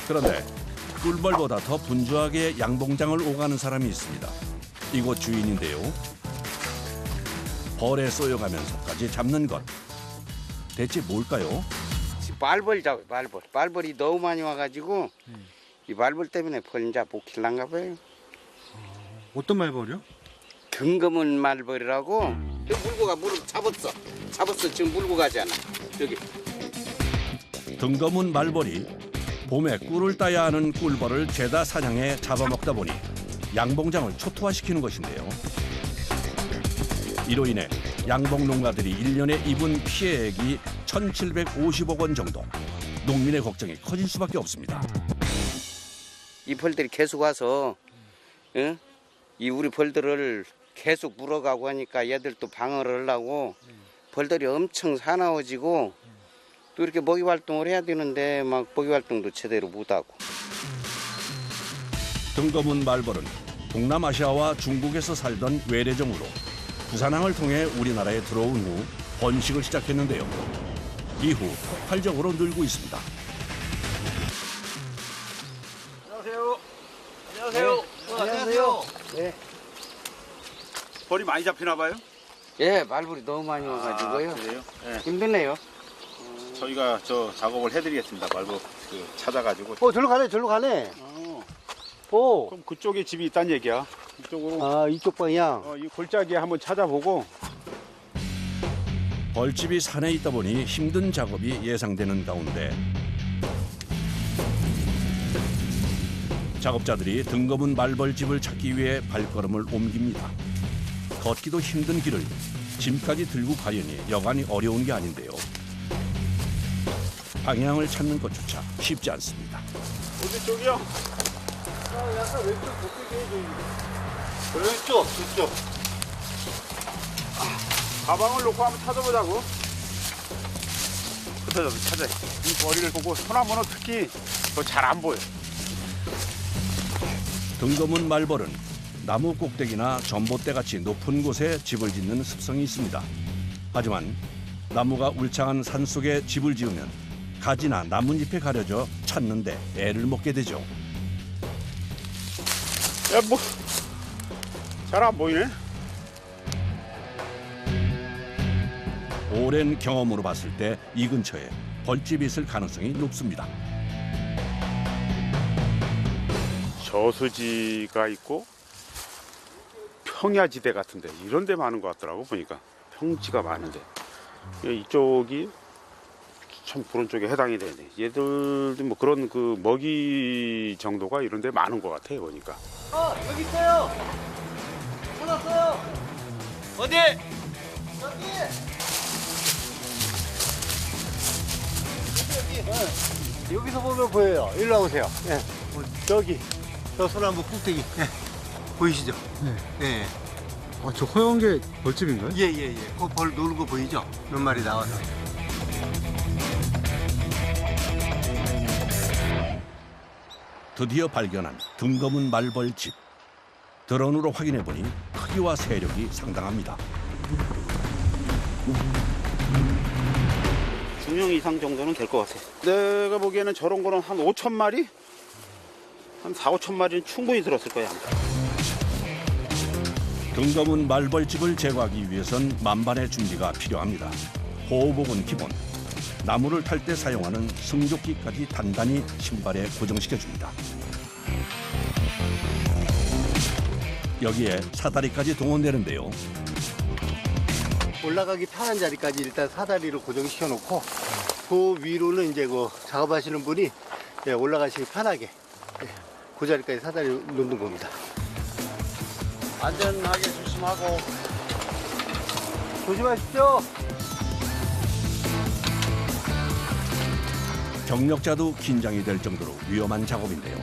그런데 꿀벌보다 더 분주하게 양봉장을 오가는 사람이 있습니다. 이곳 주인인데요. 벌에 쏘여가면서까지 잡는 것. 대체 뭘까요? 말벌 잡아, 말벌. 말벌이 너무 많이 와가지고 이 말벌 때문에 벌 이제 못 길란가 봐요. 어떤 말벌이요? 등검은 말벌이라고. 여기 물고 가, 물을 잡았어. 지금 물고 가잖아. 여기. 등검은 말벌이 봄에 꿀을 따야 하는 꿀벌을 죄다 사냥해 잡아먹다 보니 양봉장을 초토화시키는 것인데요. 이로 인해 양봉 농가들이 1년에 입은 피해액이 1,750억 원 정도. 농민의 걱정이 커질 수밖에 없습니다. 이 벌들이 계속 와서 응? 이 우리 벌들을 계속 물어가고 하니까 얘들도 방어를 하려고 벌들이 엄청 사나워지고 또 이렇게 먹이 활동을 해야 되는데 막 먹이 활동도 제대로 못하고. 등검은 말벌은 동남아시아와 중국에서 살던 외래종으로 부산항을 통해 우리나라에 들어온 후 번식을 시작했는데요. 이후 폭발적으로 늘고 있습니다. 안녕하세요. 안녕하세요. 안녕하세요. 네. 벌이 많이 잡히나 봐요? 예, 말벌이 너무 많이 와가지고요. 그래요? 네. 힘드네요. 저희가 저 작업을 해드리겠습니다. 말벌 찾아가지고. 절로 가네, 절로 가네. 그럼 그쪽에 집이 있다는 얘기야. 이쪽으로. 이쪽 방향. 이 골짜기에 한번 찾아보고. 벌집이 산에 있다 보니 힘든 작업이 예상되는 가운데 작업자들이 등검은 말벌집을 찾기 위해 발걸음을 옮깁니다. 걷기도 힘든 길을 짐까지 들고 가려니 여간이 어려운 게 아닌데요. 방향을 찾는 것조차 쉽지 않습니다. 어디 쪽이요? 약간 왼쪽 저쪽에 해줘. 왼쪽. 가방을 놓고 한번 찾아보자고. 흩어져서 찾아. 이 머리를 보고 소나무는 특히 더 잘 안 보여. 등검은 말벌은 나무 꼭대기나 전봇대같이 높은 곳에 집을 짓는 습성이 있습니다. 하지만 나무가 울창한 산속에 집을 지으면 가지나 나뭇잎에 가려져 찾는데 애를 먹게 되죠. 야, 뭐, 잘 안 보이네? 오랜 경험으로 봤을 때 이 근처에 벌집이 있을 가능성이 높습니다. 저수지가 있고 평야지대 같은데 이런 데 많은 것 같더라고 보니까. 평지가 많은데 이쪽이 참 그런 쪽에 해당이 되네. 얘들도 뭐 그런 그 먹이 정도가 이런 데 많은 것 같아 보니까. 여기 있어요. 찾았어요. 어디? 여기서 보면 보여요. 일로 와보세요. 예. 저기, 저 소나무 꼭대기. 예. 보이시죠? 네. 저 허연 게 벌집인가요? 예. 그 벌 노는 거 보이죠? 몇 마리 나와서. 드디어 발견한 등검은 말벌집. 드론으로 확인해보니 크기와 세력이 상당합니다. 2명 이상 정도는 될 것 같아. 내가 보기에는 저런 거는 한 5천 마리? 한 4, 5천 마리는 충분히 들었을 거야. 등검은 말벌집을 제거하기 위해선 만반의 준비가 필요합니다. 보호복은 기본, 나무를 탈 때 사용하는 승조기까지 단단히 신발에 고정시켜줍니다. 여기에 사다리까지 동원되는데요. 올라가기 편한 자리까지 일단 사다리를 고정시켜 놓고 그 위로는 이제 그 작업하시는 분이 올라가시기 편하게 그 자리까지 사다리 놓는 겁니다. 안전하게 조심하고. 조심하십시오. 경력자도 긴장이 될 정도로 위험한 작업인데요.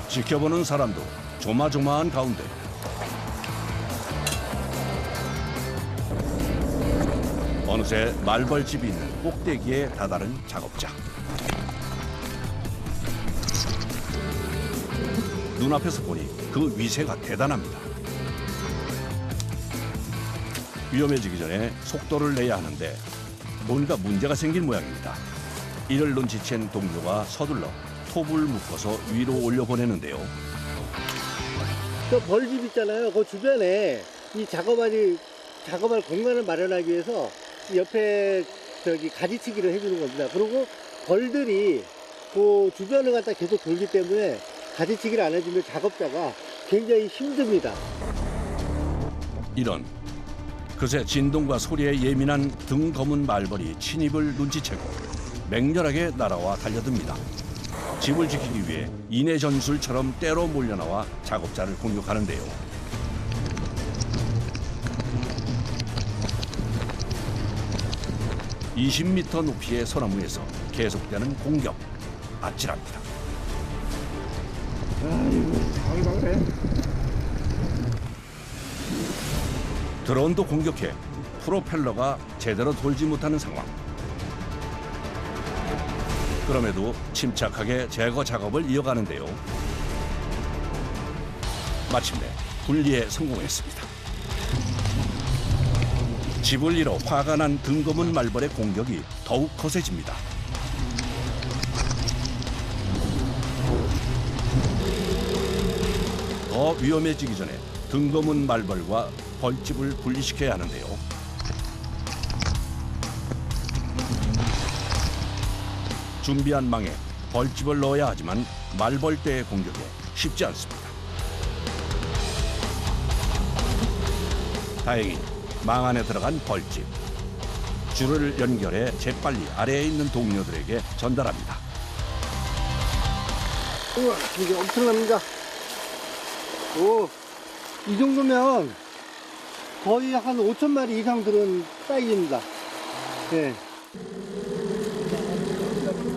지켜보는 사람도 조마조마한 가운데 어느새 말벌집이 있는 꼭대기에 다다른 작업자. 눈앞에서 보니 그 위세가 대단합니다. 위험해지기 전에 속도를 내야 하는데 뭔가 문제가 생긴 모양입니다. 이를 눈치챈 동료가 서둘러 톱을 묶어서 위로 올려보내는데요. 저 벌집 있잖아요. 그 주변에 이 작업할 공간을 마련하기 위해서 이 옆에 가지치기를 해주는 겁니다. 그리고 벌들이 그 주변을 갖다 계속 돌기 때문에 가지치기를 안 해주면 작업자가 굉장히 힘듭니다. 이런 그새 진동과 소리에 예민한 등 검은 말벌이 침입을 눈치채고 맹렬하게 날아와 달려듭니다. 집을 지키기 위해 인해 전술처럼 때로 몰려나와 작업자를 공격하는데요. (20m) 높이의 소나무에서 계속되는 공격. 아찔합니다. 드론도 공격해 프로펠러가 제대로 돌지 못하는 상황. 그럼에도 침착하게 제거 작업을 이어가는데요. 마침내 분리에 성공했습니다. 집을 잃어 화가 난 등검은 말벌의 공격이 더욱 거세집니다. 더 위험해지기 전에 등검은 말벌과 벌집을 분리시켜야 하는데요. 준비한 망에 벌집을 넣어야 하지만 말벌떼의 공격에 쉽지 않습니다. 다행히 망 안에 들어간 벌집. 줄을 연결해 재빨리 아래에 있는 동료들에게 전달합니다. 우와, 이게 엄청납니다. 오, 이 정도면 거의 한 5,000마리 이상 들은 사이즈입니다. 네.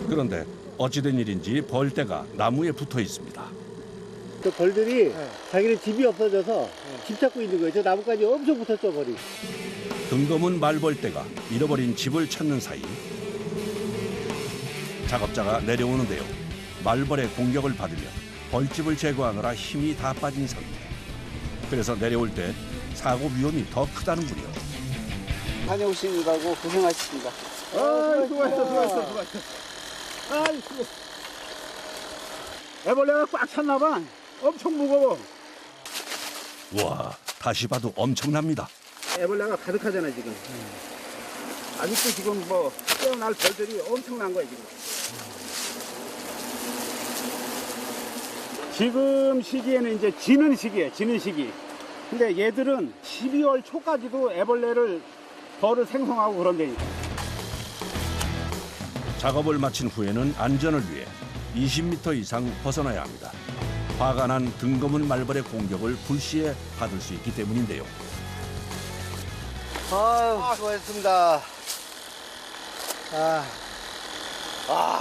그런데 어찌된 일인지 벌떼가 나무에 붙어 있습니다. 저 벌들이 자기네 집이 없어져서 집 찾고 있는 거예요. 저 나무까지 엄청 붙었죠, 벌이. 등검은 말벌떼가 잃어버린 집을 찾는 사이 작업자가 내려오는데요. 말벌의 공격을 받으며 벌집을 제거하느라 힘이 다 빠진 상태. 그래서 내려올 때 사고 위험이 더 크다는군요. 다녀오시느라고 고생하셨습니다. 수고했어. 아이, 수고. 애벌레가 꽉 찼나 봐. 엄청 무거워. 와, 다시 봐도 엄청납니다. 애벌레가 가득하잖아, 지금. 아직도 지금 뭐, 깨어날 벌들이 엄청난 거야, 지금. 지금 시기에는 이제 지는 시기예요, 지는 시기. 근데 얘들은 12월 초까지도 애벌레를 벌을 생성하고 그런다니까. 작업을 마친 후에는 안전을 위해 20m 이상 벗어나야 합니다. 화가 난 등검은 말벌의 공격을 불시에 받을 수 있기 때문인데요. 수고하셨습니다.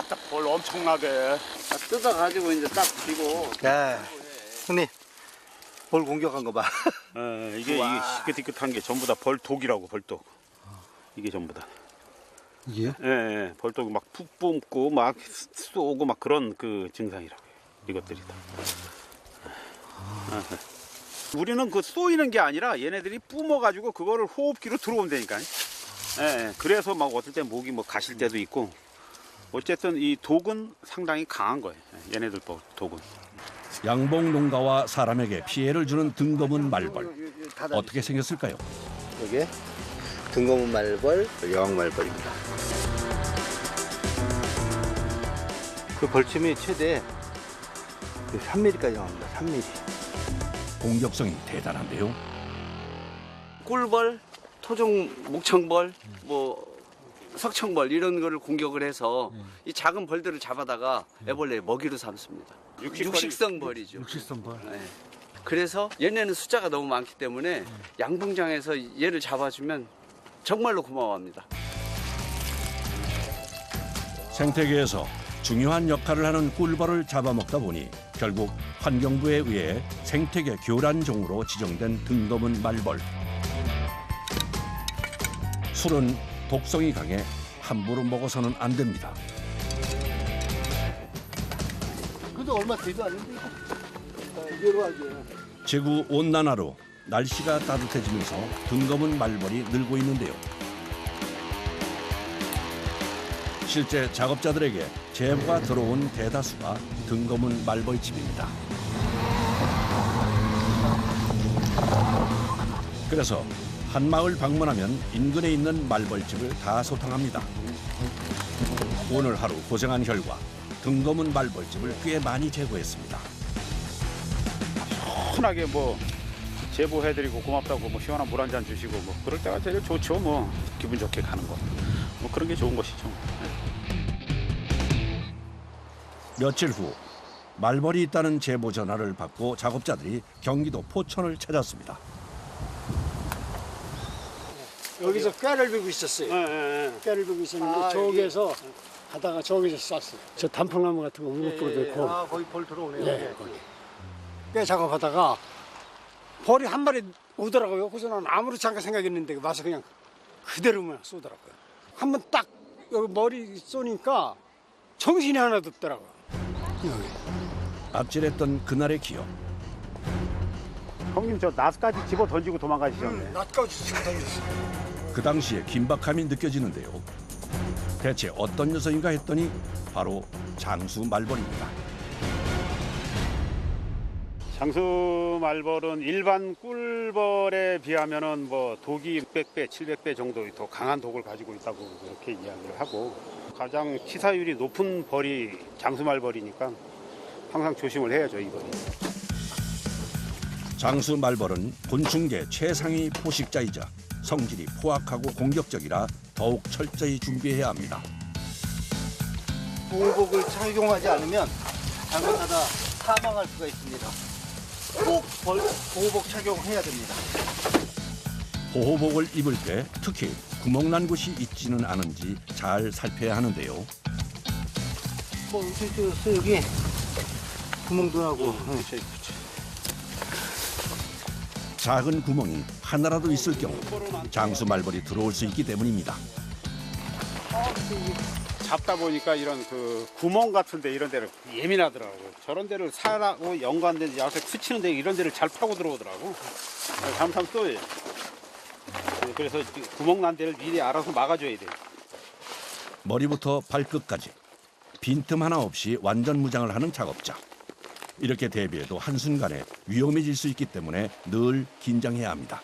딱 벌 엄청나게. 뜯어가지고 이제 딱 쥐고. 야, 형님, 벌 공격한 거 봐. 이게 희끗희끗한 게 전부 다 벌독이라고, 벌독. 이게 전부 다. 이게요? 예, 벌독이 막 푹 뿜고 막 쏘고 막 그런 그 증상이라고. 이것들이 다. 우리는 그 쏘이는 게 아니라 얘네들이 뿜어가지고 그거를 호흡기로 들어온다니까. 그래서 막 어떨 때 목이 뭐 가실 때도 있고. 어쨌든 이 독은 상당히 강한 거예요. 얘네들 독은. 양봉 농가와 사람에게 피해를 주는 등검은 말벌. 어떻게 생겼을까요? 이게 등검은 말벌, 여왕 말벌입니다. 그 벌침이 최대 3mm까지 나옵니다. 3mm. 공격성이 대단한데요. 꿀벌, 토종 목청벌, 뭐 석청벌 이런 거를 공격을 해서 이 작은 벌들을 잡아다가 애벌레 먹이로 삼습니다. 육식성 벌이죠. 육식성벌. 네. 그래서 얘네는 숫자가 너무 많기 때문에 양봉장에서 얘를 잡아주면 정말로 고마워합니다. 생태계에서 중요한 역할을 하는 꿀벌을 잡아먹다 보니 결국 환경부에 의해 생태계 교란종으로 지정된 등검은 말벌. 술은 독성이 강해 함부로 먹어서는 안 됩니다. 그래도 얼마 되도 않는데 이대로 하죠. 지구 온난화로 날씨가 따뜻해지면서 등검은 말벌이 늘고 있는데요. 실제 작업자들에게 제보가 들어온 대다수가 등거문 말벌집입니다. 그래서 한 마을 방문하면 인근에 있는 말벌집을 다 소탕합니다. 오늘 하루 고생한 결과 등거문 말벌집을 꽤 많이 제거했습니다. 편하게 뭐 제보해드리고 고맙다고 뭐 시원한 물 한 잔 주시고 뭐 그럴 때가 제일 좋죠. 뭐 기분 좋게 가는 거. 뭐 그런 게 좋은 것이죠. 며칠 후 말벌이 있다는 제보 전화를 받고 작업자들이 경기도 포천을 찾았습니다. 여기서 꾀를 베고 있었어요. 꾀를 베고 있었는데 저기에서 가다가 저기서 쐈어요. 저 단풍나무 같은 거 우뚝 넣고 아, 거기 벌 들어오네요. 예, 거기. 꾀 작업하다가 벌이 한 마리 오더라고요. 그래서 난 아무렇지 않게 생각했는데 와서 그냥 그대로만 쏘더라고요. 한번 딱 여기 머리 쏘니까 정신이 하나도 없더라고요. 여기. 아찔했던 그날의 기억. 형님 저 나스까지 집어 던지고 도망가시셨네. 낫까지 지금 던졌어. 그 당시에 긴박함이 느껴지는데요. 대체 어떤 녀석인가 했더니 바로 장수 말벌입니다. 장수 말벌은 일반 꿀벌에 비하면은 뭐 독이 600배, 700배 정도 더 강한 독을 가지고 있다고 그렇게 이야기를 하고 가장 치사율이 높은 벌이 장수 말벌이니까 항상 조심을 해야죠, 이 벌이. 장수 말벌은 곤충계 최상위 포식자이자 성질이 포악하고 공격적이라 더욱 철저히 준비해야 합니다. 보호복을 착용하지 않으면 잘못하다 사망할 수가 있습니다. 꼭 보호복 착용해야 됩니다. 보호복을 입을 때 특히 구멍난 곳이 있지는 않은지 잘 살펴야 하는데요. 여기 구멍도 나고. 작은 구멍이 하나라도 있을 경우 장수 말벌이 들어올 수 있기 때문입니다. 잡다 보니까 이런 그 구멍 같은데 이런 데를 예민하더라고요. 저런 데를 사라고 연관된 야생 스치는데 이런 데를 잘 파고 들어오더라고. 잘못하면 쏘여요. 그래서 구멍 난 데를 미리 알아서 막아줘야 돼요. 머리부터 발끝까지 빈틈 하나 없이 완전 무장을 하는 작업자. 이렇게 대비해도 한순간에 위험해질 수 있기 때문에 늘 긴장해야 합니다.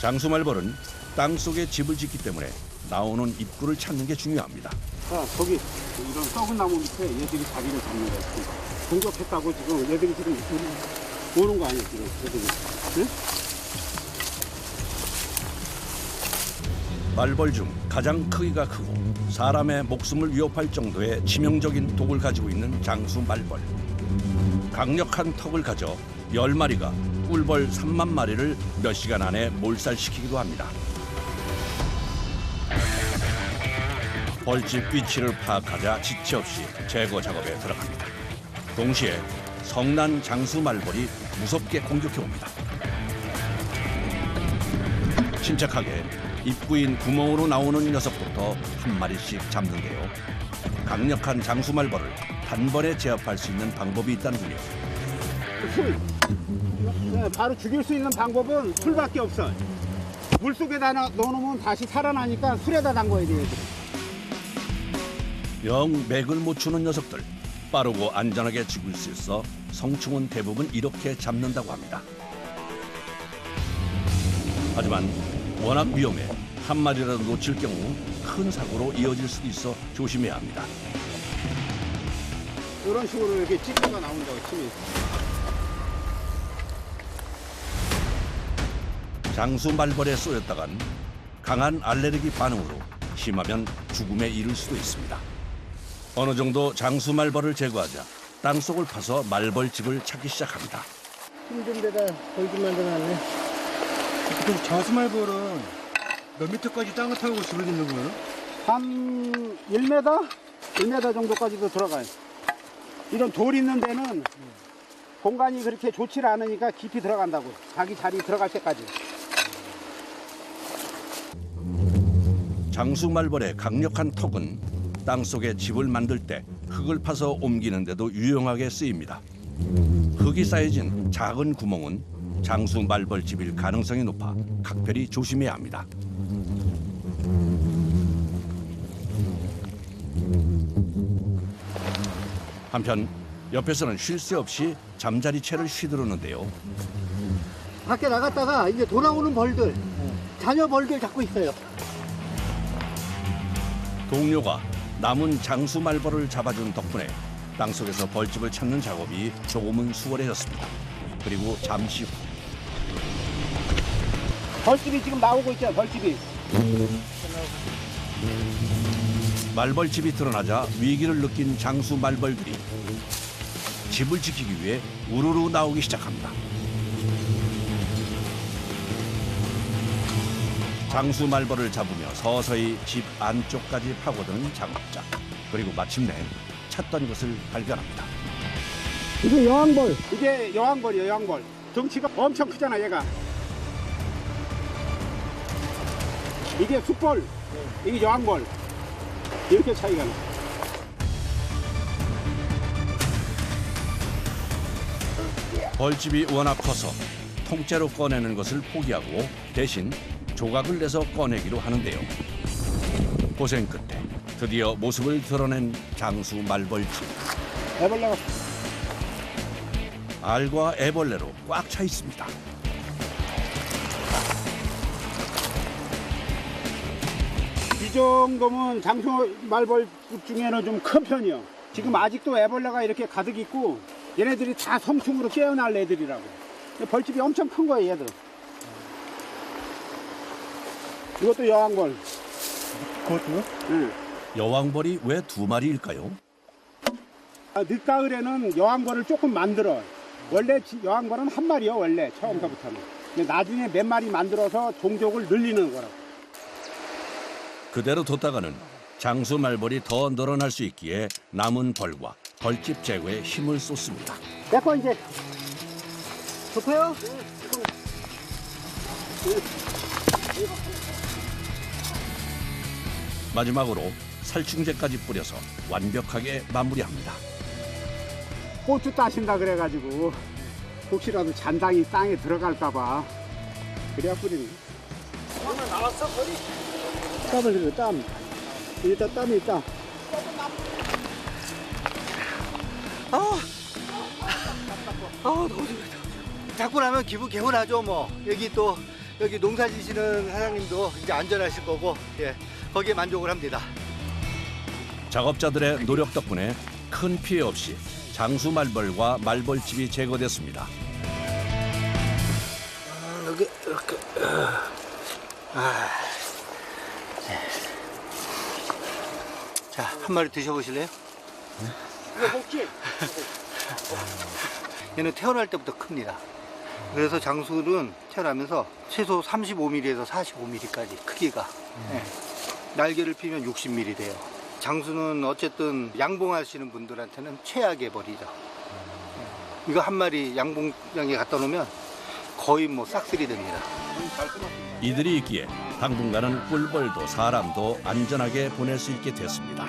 장수 말벌은 땅속에 집을 짓기 때문에 나오는 입구를 찾는 게 중요합니다. 거기 이런 썩은 나무 밑에 얘들이 자기를 잡는 거예요. 공격했다고 지금 얘들이 지금 오는 거 아니에요, 지금 얘들이. 네? 말벌 중 가장 크기가 크고 사람의 목숨을 위협할 정도의 치명적인 독을 가지고 있는 장수 말벌. 강력한 턱을 가져 10마리가 꿀벌 3만 마리를 몇 시간 안에 몰살시키기도 합니다. 벌집 위치를 파악하자 지체 없이 제거 작업에 들어갑니다. 동시에 성난 장수 말벌이 무섭게 공격해 옵니다. 침착하게 입구인 구멍으로 나오는 녀석부터 한 마리씩 잡는데요. 강력한 장수 말벌을 단번에 제압할 수 있는 방법이 있다는군요. 네, 바로 죽일 수 있는 방법은 술밖에 없어. 물속에다 넣어놓으면 다시 살아나니까 술에다 담궈야 돼요. 영 맥을 못 추는 녀석들. 빠르고 안전하게 죽일 수 있어 성충은 대부분 이렇게 잡는다고 합니다. 하지만 워낙 위험해 한 마리라도 놓칠 경우 큰 사고로 이어질 수도 있어 조심해야 합니다. 이런 식으로 이렇게 찌꺼가 나온다고 치면. 장수 말벌에 쏘였다간 강한 알레르기 반응으로 심하면 죽음에 이를 수도 있습니다. 어느 정도 장수 말벌을 제거하자 땅속을 파서 말벌집을 찾기 시작합니다. 힘든 데다 벌집 만들어놨네. 그럼 장수말벌은 몇 미터까지 땅을 타고 집을 짓는 거예요? 한 1m? 1m 정도까지도 들어가요. 이런 돌 있는 데는 공간이 그렇게 좋지 않으니까 깊이 들어간다고. 자기 자리 들어갈 때까지. 장수 말벌의 강력한 턱은 땅속에 집을 만들 때 흙을 파서 옮기는 데도 유용하게 쓰입니다. 흙이 쌓여진 작은 구멍은 장수 말벌 집일 가능성이 높아 각별히 조심해야 합니다. 한편 옆에서는 쉴 새 없이 잠자리 채를 쉬들었는데요. 밖에 나갔다가 이제 돌아오는 벌들, 자녀 벌들 잡고 있어요. 동료가 남은 장수 말벌을 잡아준 덕분에 땅속에서 벌집을 찾는 작업이 조금은 수월해졌습니다. 그리고 잠시 후 벌집이 지금 나오고 있죠, 벌집이. 말벌집이 드러나자 위기를 느낀 장수 말벌들이 집을 지키기 위해 우르르 나오기 시작합니다. 장수 말벌을 잡으며 서서히 집 안쪽까지 파고드는 작업자. 그리고 마침내 찾던 것을 발견합니다. 이게 여왕벌. 이게 여왕벌이에요, 여왕벌. 덩치가 엄청 크잖아, 얘가. 이게 숯벌, 이게 여왕벌. 이렇게 차이가 나. 벌집이 워낙 커서 통째로 꺼내는 것을 포기하고 대신 조각을 내서 꺼내기로 하는데요. 고생 끝에 드디어 모습을 드러낸 장수 말벌집. 애벌레가 알과 애벌레로 꽉 차 있습니다. 이 정도면 장수 말벌 중에는 좀 큰 편이요. 지금 아직도 애벌레가 이렇게 가득 있고 얘네들이 다 성충으로 깨어날 애들이라고. 벌집이 엄청 큰 거예요, 얘들. 이것도 여왕벌. 그것도요? 응. 여왕벌이 왜 2마리일까요? 늦가을에는 여왕벌을 조금 만들어. 원래 여왕벌은 한 마리요, 원래 처음서부터는. 근데 나중에 몇 마리 만들어서 종족을 늘리는 거라고. 그대로 뒀다가는 장수 말벌이 더 늘어날 수 있기에 남은 벌과 벌집 제거에 힘을 쏟습니다. 내 거 이제 좋고요. 마지막으로 살충제까지 뿌려서 완벽하게 마무리합니다. 고추 따신다 그래가지고 혹시라도 잔당이 땅에 들어갈까봐 그래야 뿌리는 거야. 땀을 흘려, 땀. 일단 땀이 있다. 너무 좋다. 잡고 나면 기분 개운하죠, 뭐. 여기 농사 지시는 사장님도 이제 안전하실 거고, 예. 거기에 만족을 합니다. 작업자들의 노력 덕분에 큰 피해 없이 장수 말벌과 말벌집이 제거됐습니다. 여기 이렇게. 자, 한 마리 드셔보실래요? 이거 먹지? 얘는 태어날 때부터 큽니다. 그래서 장수는 태어나면서 최소 35mm에서 45mm까지 크기가. 예. 날개를 피면 60mm 돼요. 장수는 어쨌든 양봉하시는 분들한테는 최악의 벌이죠. 이거 한 마리 양봉장에 갖다 놓으면 거의 뭐 싹쓸이 됩니다. 이들이 있기에 당분간은 꿀벌도 사람도 안전하게 보낼 수 있게 됐습니다.